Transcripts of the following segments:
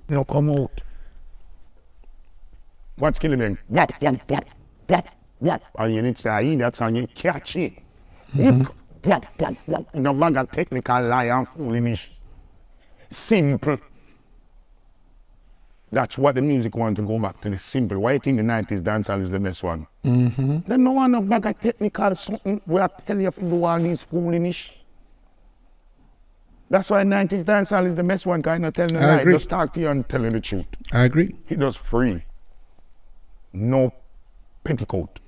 No come out. What's killing them? That. And you need to say, that song, you catch it. No bag of technical lie and foolishness. Simple. That's what the music want to go back to, the simple. Why you think the 90s dancehall is the best one? Then no one no bag of technical something where I tell you if you do all these foolishness. That's why 90s dancehall is the best one, because I not telling you lie. Just talk to you and tell you the truth. I agree. It does free. No petticoat.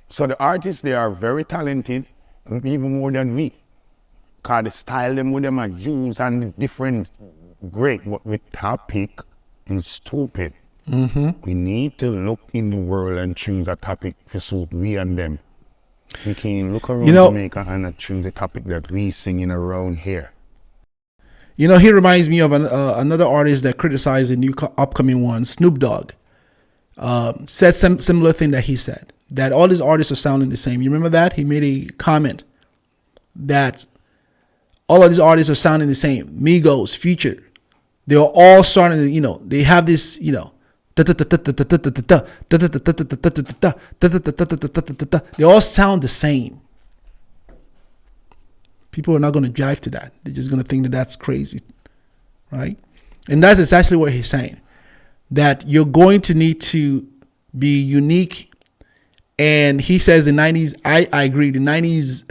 So the artists, they are very talented, even more than we. Because the style them with them are used and the different great, but with topic is stupid. We need to look in the world and choose a topic to suit we and them. We can look around Jamaica and choose a topic that we singing around here. You know, he reminds me of another artist that criticized the new upcoming one, Snoop Dogg. Said some similar thing that he said, that all these artists are sounding the same. You remember that? He made a comment that all of these artists are sounding the same. Migos, Future, they're all starting to, you know, they have this, you know, they all sound the same. People are not going to jive to that. They're just going to think that that's crazy, right? And that's exactly what he's saying, that you're going to need to be unique. And he says the 90s, I agree, the 90s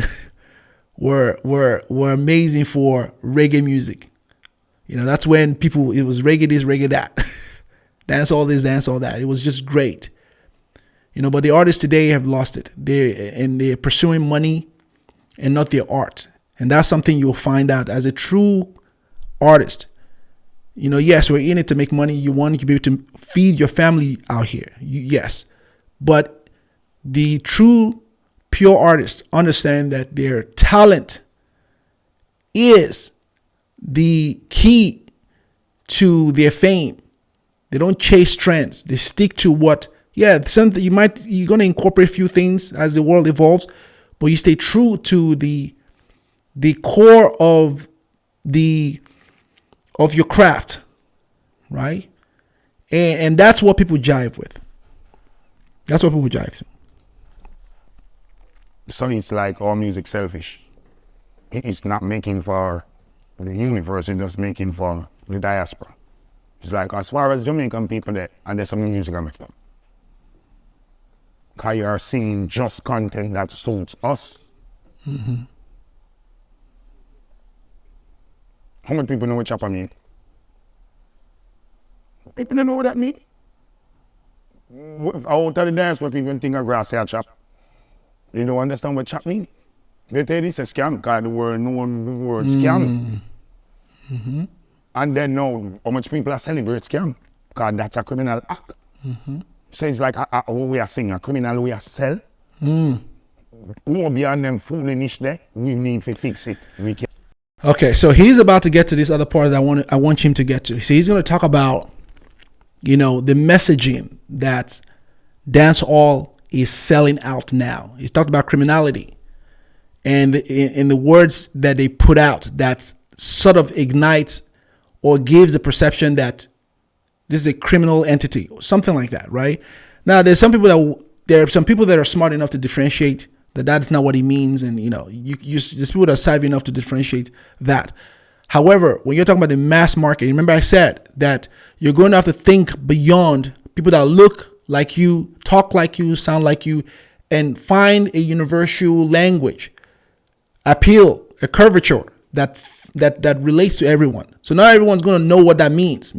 were amazing for reggae music. You know, that's when people, it was reggae this, reggae that. Dance all this, dance all that. It was just great. You know, but the artists today have lost it. They're pursuing money and not their art. And that's something you'll find out as a true artist. You know, yes, we're in it to make money. You want to be able to feed your family out here. Yes. But the true pure artists understand that their talent is the key to their fame. They don't chase trends. They stick to what, something you're going to incorporate a few things as the world evolves, but you stay true to the core of your craft, right? And that's what people jive with. That's what people jive to. So it's like all music selfish. It's not making for the universe, it's just making for the diaspora. It's like, as far as Jamaican people there, and there's some music I make them. Because you are singing just content that suits us. How many people know what chopper mean? People don't know what that mean. Out of the dance where people think of grass hair chop. They don't understand what chop mean. They tell this a scam, because the word known the word scam. And then now, how much people are celebrate scam? Because that's a criminal act. So it's like we are saying, a criminal we are sell. More beyond them foolishness there, we need to fix it. We can. Okay, so he's about to get to this other part that I want him to get to. So he's going to talk about, you know, the messaging that dancehall is selling out now. He's talked about criminality and in the words that they put out that sort of ignites or gives the perception that this is a criminal entity or something like that, right? Now, there are some people that are smart enough to differentiate that that's not what he means, and you know, there's people that are savvy enough to differentiate that. However, when you're talking about the mass market, remember I said that you're going to have to think beyond people that look like you, talk like you, sound like you, and find a universal language, appeal, a curvature that relates to everyone. So not everyone's going to know what that means.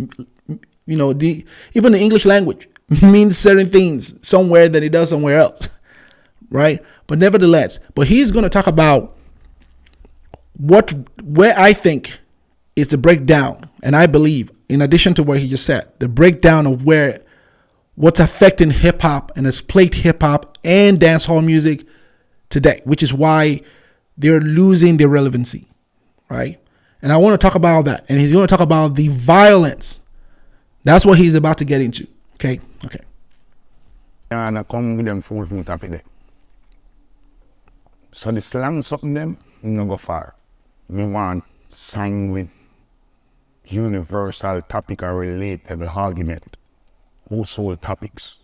You know, even the English language means certain things somewhere that it does somewhere else, right? But nevertheless, he's going to talk about where I think is the breakdown, and I believe, in addition to what he just said, the breakdown of what's affecting hip hop and has plagued hip hop and dancehall music today, which is why they're losing their relevancy, right? And I want to talk about that, and he's going to talk about the violence. That's what he's about to get into. Okay. And I come with them full from top of there. So the slang something them, we don't go far. We want song with universal topic or related argument, household topics,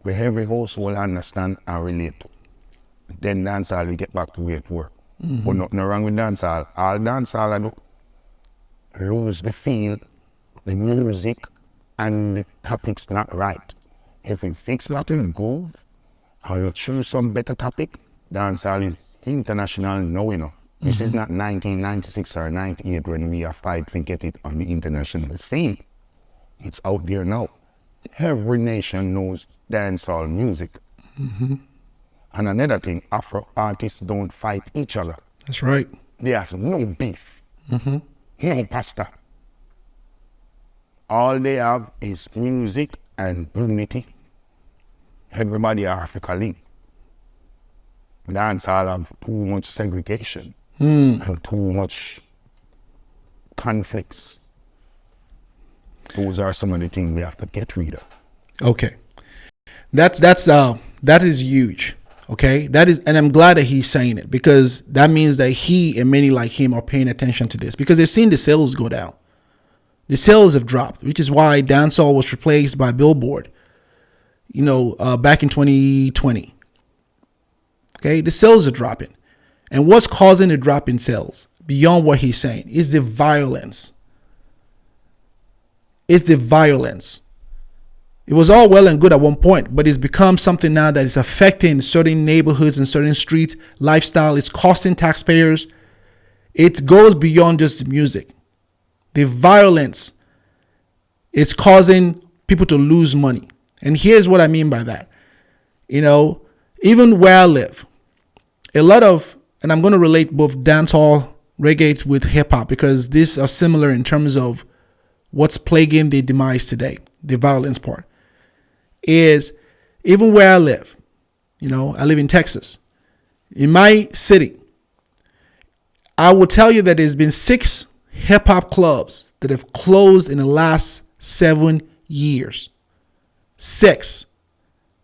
where every household understand and relate to. Then dancehall we get back to where it work. But nothing wrong with dancehall. All dancehall I do lose the feel, the music, and the topics not right. If we fix that and go, or you choose some better topic, dancehall is international now, you know. This is not 1996 or 98 when we are fighting to get it on the international scene. It's out there now. Every nation knows dancehall music. And another thing, Afro artists don't fight each other. That's right. They have no beef, no pasta. All they have is music and unity. Everybody Africa link. Dancehall have too much segregation and too much conflicts. Those are some of the things we have to get rid of. Okay, that is huge. Okay, that is, and I'm glad that he's saying it, because that means that he and many like him are paying attention to this, because they're seeing the sales go down. The sales have dropped, which is why dancehall was replaced by Billboard. You know, back in 2020. Okay, the sales are dropping. And what's causing the drop in sales, beyond what he's saying, is the violence. It's the violence. It was all well and good at one point, but it's become something now that is affecting certain neighborhoods and certain streets, lifestyle. It's costing taxpayers. It goes beyond just the music. The violence, it's causing people to lose money. And here's what I mean by that. You know, even where I live, a lot of, and I'm going to relate both dancehall, reggae with hip hop, because these are similar in terms of what's plaguing the demise today, the violence part, is even where I live. You know, I live in Texas. In my city, I will tell you that there's been 6 hip hop clubs that have closed in the last 7 years. 6.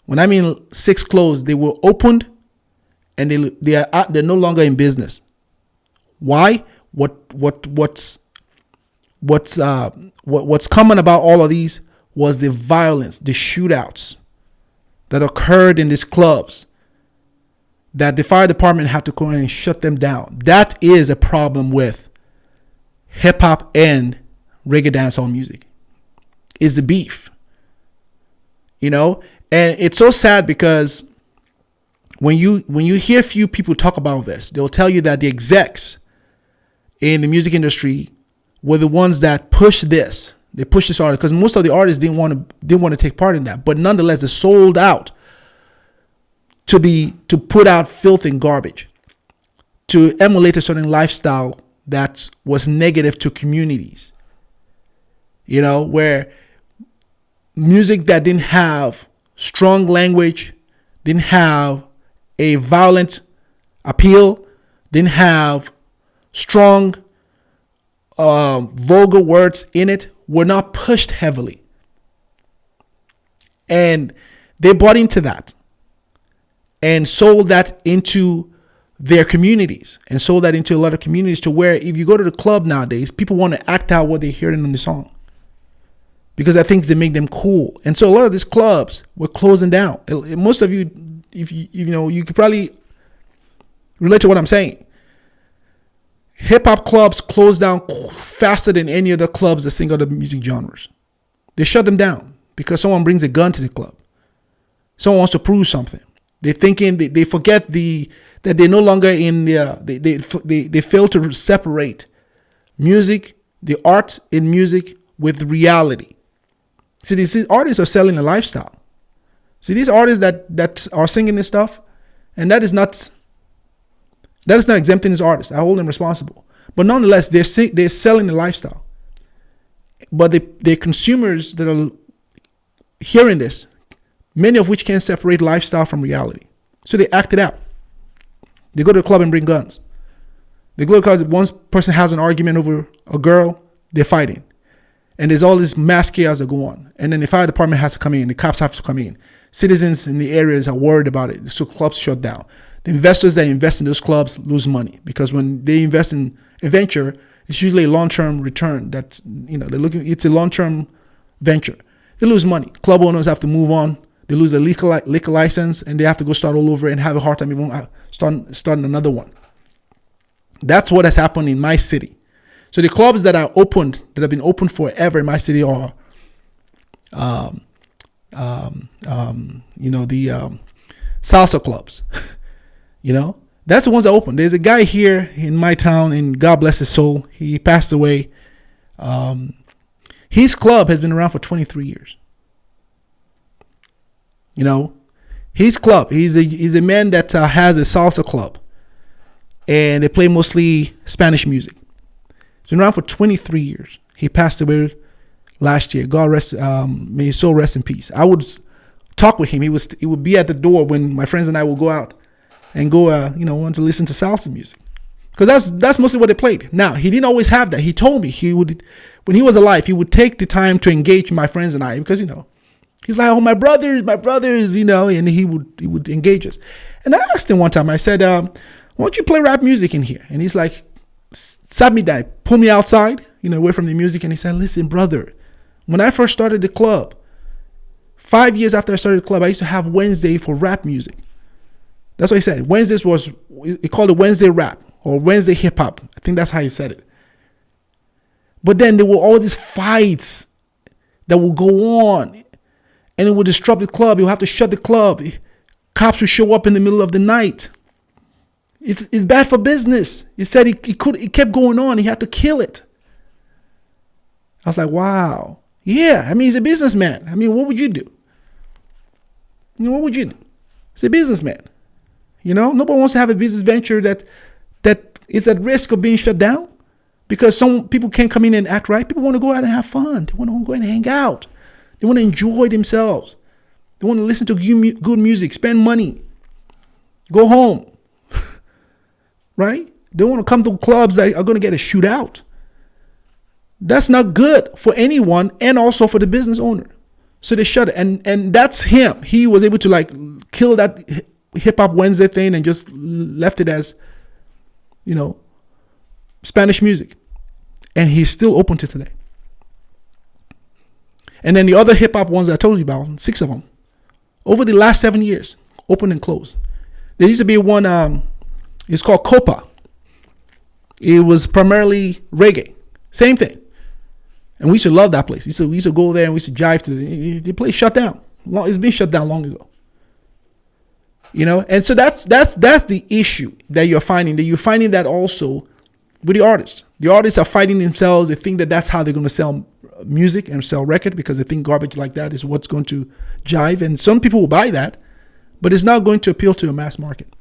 When I mean 6 closed, they were opened and they're no longer in business. Why? What's common about all of these was the violence, the shootouts that occurred in these clubs, that the fire department had to go in and shut them down. That is a problem with hip hop and reggae dancehall music. Is the beef. You know, and it's so sad because when you hear few people talk about this, they'll tell you that the execs in the music industry were the ones that pushed this. They pushed this artist because most of the artists didn't want to take part in that. But nonetheless, they sold out to put out filth and garbage, to emulate a certain lifestyle that was negative to communities. You know, where music that didn't have strong language, didn't have a violent appeal, didn't have strong vulgar words in it, were not pushed heavily. And they bought into that and sold that into their communities and sold that into a lot of communities, to where if you go to the club nowadays, people want to act out what they're hearing in the song, because I think they make them cool. And so a lot of these clubs were closing down. Most of you, if you know, you could probably relate to what I'm saying. Hip hop clubs closed down faster than any other clubs that sing other music genres. They shut them down because someone brings a gun to the club. Someone wants to prove something. They're thinking, they forget that they're no longer in they fail to separate music, the art in music, with reality. See, these artists are selling a lifestyle. See, these artists that are singing this stuff, and that is not exempting these artists. I hold them responsible. But nonetheless, they're selling a lifestyle. But the consumers that are hearing this, many of which can't separate lifestyle from reality. So they act it out. They go to the club and bring guns. They go because one person has an argument over a girl, they're fighting. And there's all this mass chaos that go on. And then the fire department has to come in. The cops have to come in. Citizens in the areas are worried about it. So clubs shut down. The investors that invest in those clubs lose money, because when they invest in a venture, It's usually a long-term return that, they're looking, it's a long-term venture. They lose money. Club owners have to move on. They lose a liquor license and they have to go start all over and have a hard time even starting another one. That's what has happened in my city. So the clubs that are opened, that have been open forever in my city are, the salsa clubs. That's the ones that open. There's a guy here in my town, and God bless his soul, he passed away. His club has been around for 23 years. His club, he's a man that has a salsa club, and they play mostly Spanish music. He's been around for 23 years. He passed away last year. God rest, may his soul rest in peace. I would talk with him. He would be at the door when my friends and I would go out and go, want to listen to salsa music, because that's mostly what they played. Now, he didn't always have that. He told me when he was alive, he would take the time to engage my friends and I, because he's like, oh, my brothers, and he would engage us. And I asked him one time. I said, why don't you play rap music in here? And he's like, sat me down, pulled me outside, away from the music, and he said, listen, brother, when I first started the club, 5 years after I started the club, I used to have Wednesday for rap music. That's what he said. Wednesdays he called it Wednesday rap or Wednesday hip hop. I think that's how he said it. But then there were all these fights that would go on, and it would disrupt the club. You'll have to shut the club. Cops would show up in the middle of the night. It's bad for business. He said it kept going on. He had to kill it. I was like, wow. Yeah, he's a businessman. What would you do? What would you do? He's a businessman. Nobody wants to have a business venture that is at risk of being shut down because some people can't come in and act right. People want to go out and have fun. They want to go and hang out. They want to enjoy themselves. They want to listen to good music, spend money, go home. Right? They want to come to clubs that are going to get a shootout. That's not good for anyone and also for the business owner. So they shut it. And that's him. He was able to kill that hip hop Wednesday thing and just left it as, Spanish music. And he's still open to today. And then the other hip hop ones that I told you about, 6 of them, over the last 7 years, open and closed. There used to be one, it's called Copa. It was primarily reggae. Same thing. And we used to love that place. We used to go there and we used to jive to the place shut down. It's been shut down long ago. And so that's the issue that you're finding. That you're finding that also with the artists. The artists are fighting themselves. They think that that's how they're going to sell music and sell record because they think garbage like that is what's going to jive. And some people will buy that, but it's not going to appeal to a mass market.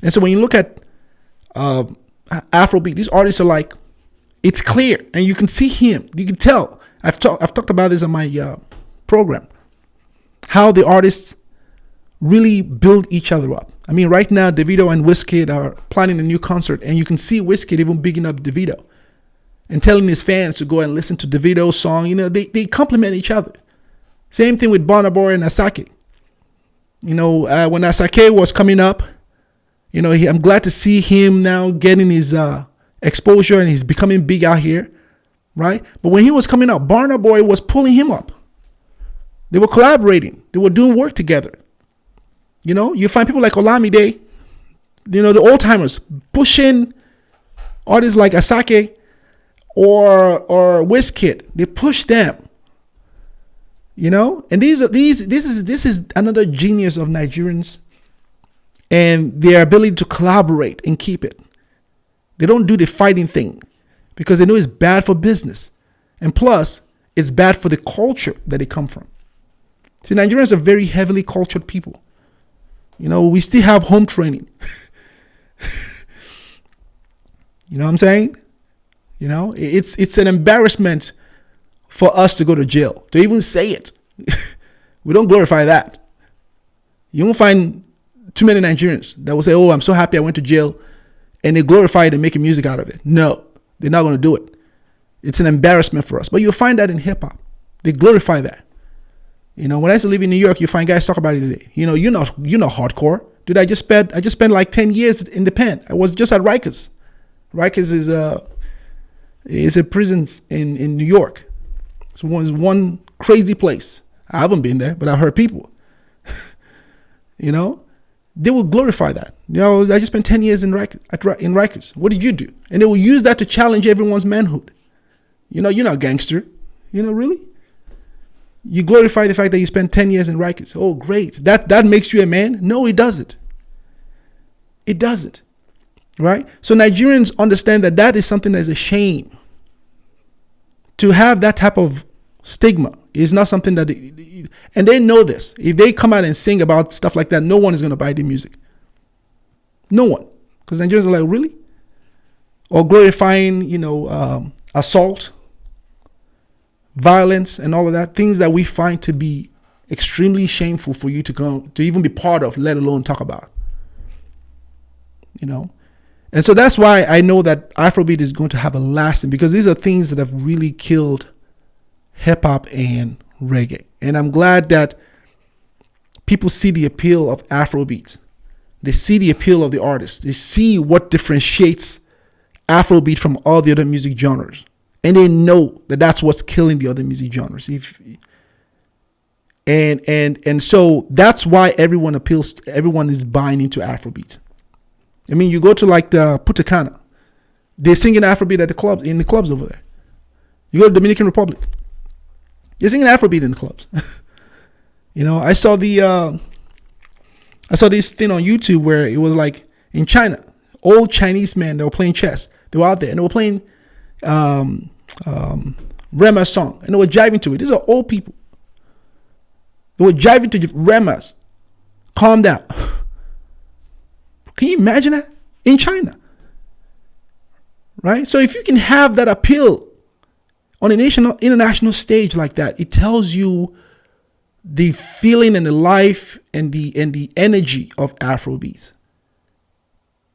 And so when you look at Afrobeat, these artists are like, it's clear, and you can see him. You can tell. I've talked about this on my program, how the artists really build each other up. Right now, Davido and Wizkid are planning a new concert, and you can see Wizkid even bigging up Davido and telling his fans to go and listen to Davido's song. They complement each other. Same thing with Burna Boy and Asake. When Asake was coming up, I'm glad to see him now getting his exposure and he's becoming big out here, right? But when he was coming up, Burna Boy was pulling him up. They were collaborating. They were doing work together. You find people like Olamide, the old timers pushing artists like Asake or Wizkid. They push them. And this is another genius of Nigerians and their ability to collaborate and keep it. They don't do the fighting thing because they know it's bad for business. And plus, it's bad for the culture that they come from. See, Nigerians are very heavily cultured people. We still have home training. You know what I'm saying? It's an embarrassment for us to go to jail, to even say it. We don't glorify that. You won't find too many Nigerians that will say, oh, I'm so happy I went to jail, and they glorify it and making music out of it. No, they're not going to do it. It's an embarrassment for us. But you'll find that in hip hop. They glorify that. When I used to live in New York, you find guys talk about it today. You're not hardcore. Dude, I just spent like 10 years in the pen. I was just at Rikers. Rikers is It's a prison in New York. It's one crazy place. I haven't been there, but I've heard people. You know, they will glorify that. You know, I just spent 10 years in Rikers. What did you do? And they will use that to challenge everyone's manhood. You know, you're not a gangster. You know, really? You glorify the fact that you spent 10 years in Rikers. Oh, great. That makes you a man? No, it doesn't. It doesn't. Right? So Nigerians understand that that is something that is a shame. To have that type of stigma is not something that and they know this. If they come out and sing about stuff like that, no one is going to buy their music. No one. Because Nigerians are like, really? Or glorifying, you know, assault, violence, and all of that. Things that we find to be extremely shameful for you to even be part of, let alone talk about. You know? And so that's why I know that Afrobeat is going to have a lasting, because these are things that have really killed hip hop and reggae. And I'm glad that people see the appeal of Afrobeat. They see the appeal of the artist. They see what differentiates Afrobeat from all the other music genres. And they know that that's what's killing the other music genres. And so that's why everyone is buying into Afrobeat. I mean, you go to like the Putakana, they're singing Afrobeat at the clubs, in the clubs over there. You go to Dominican Republic, they're singing Afrobeat in the clubs. You know, I saw this thing on YouTube where it was like in China, old Chinese men, they were playing chess. They were out there and they were playing Rema's song, and they were jiving to it. These are old people. They were jiving to Rema's Calm Down. Can you imagine that? In China. Right? So if you can have that appeal on an international stage like that, it tells you the feeling and the life and the energy of Afrobeat.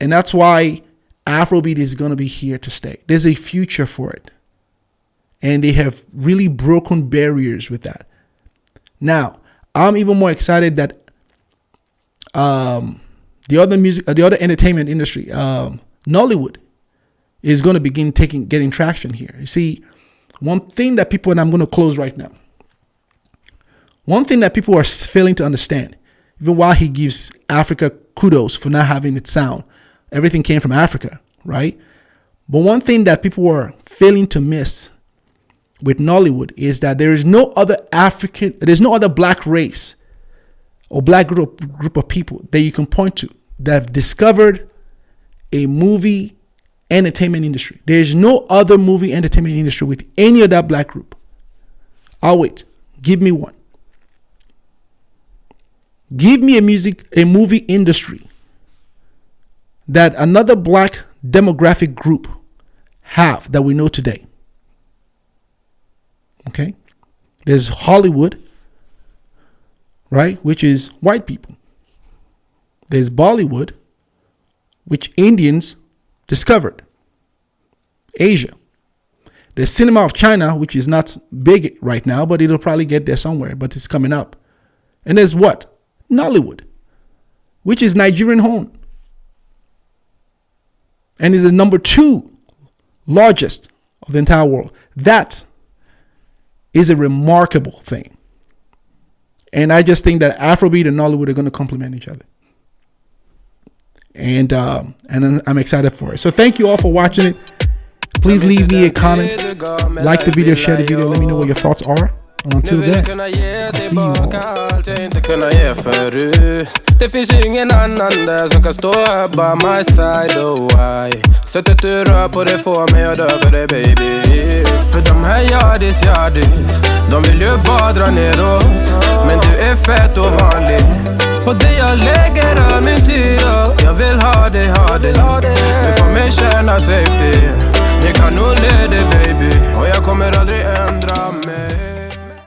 And that's why Afrobeat is going to be here to stay. There's a future for it. And they have really broken barriers with that. Now, I'm even more excited that the other entertainment industry, Nollywood, is going to begin getting traction here. You see, one thing that people, and I'm going to close right now. One thing that people are failing to understand, even while he gives Africa kudos for not having its sound, everything came from Africa, right? But one thing that people are failing to miss with Nollywood is that there's no other black race or black group of people that you can point to that have discovered a movie entertainment industry. There's no other movie entertainment industry with any of that black group. I'll wait. Give me one. Give me a movie industry that another black demographic group have that we know today. Okay? There's Hollywood, right, which is white people. There's Bollywood, which Indians discovered. Asia. There's Cinema of China, which is not big right now, but it'll probably get there somewhere, but it's coming up. And there's what? Nollywood, which is Nigerian owned. And is the number 2 largest of the entire world. That is a remarkable thing. And I just think that Afrobeat and Nollywood are going to complement each other. And I'm excited for it. So thank you all for watching it. Please leave me a comment. Like the video, share the video. Let me know what your thoughts are. And until then, I'll see you all. Det finns ingen annan där som kan stå här by my side, oh why. Sättet du rör på det får mig att dö för dig baby. För de här yardis, de vill ju bara dra ner oss. Men du är fett och vanlig. Och det jag lägger all min tid och jag vill ha dig. Du får mig känna safety. Det kan nog leda baby. Och jag kommer aldrig ändra mig.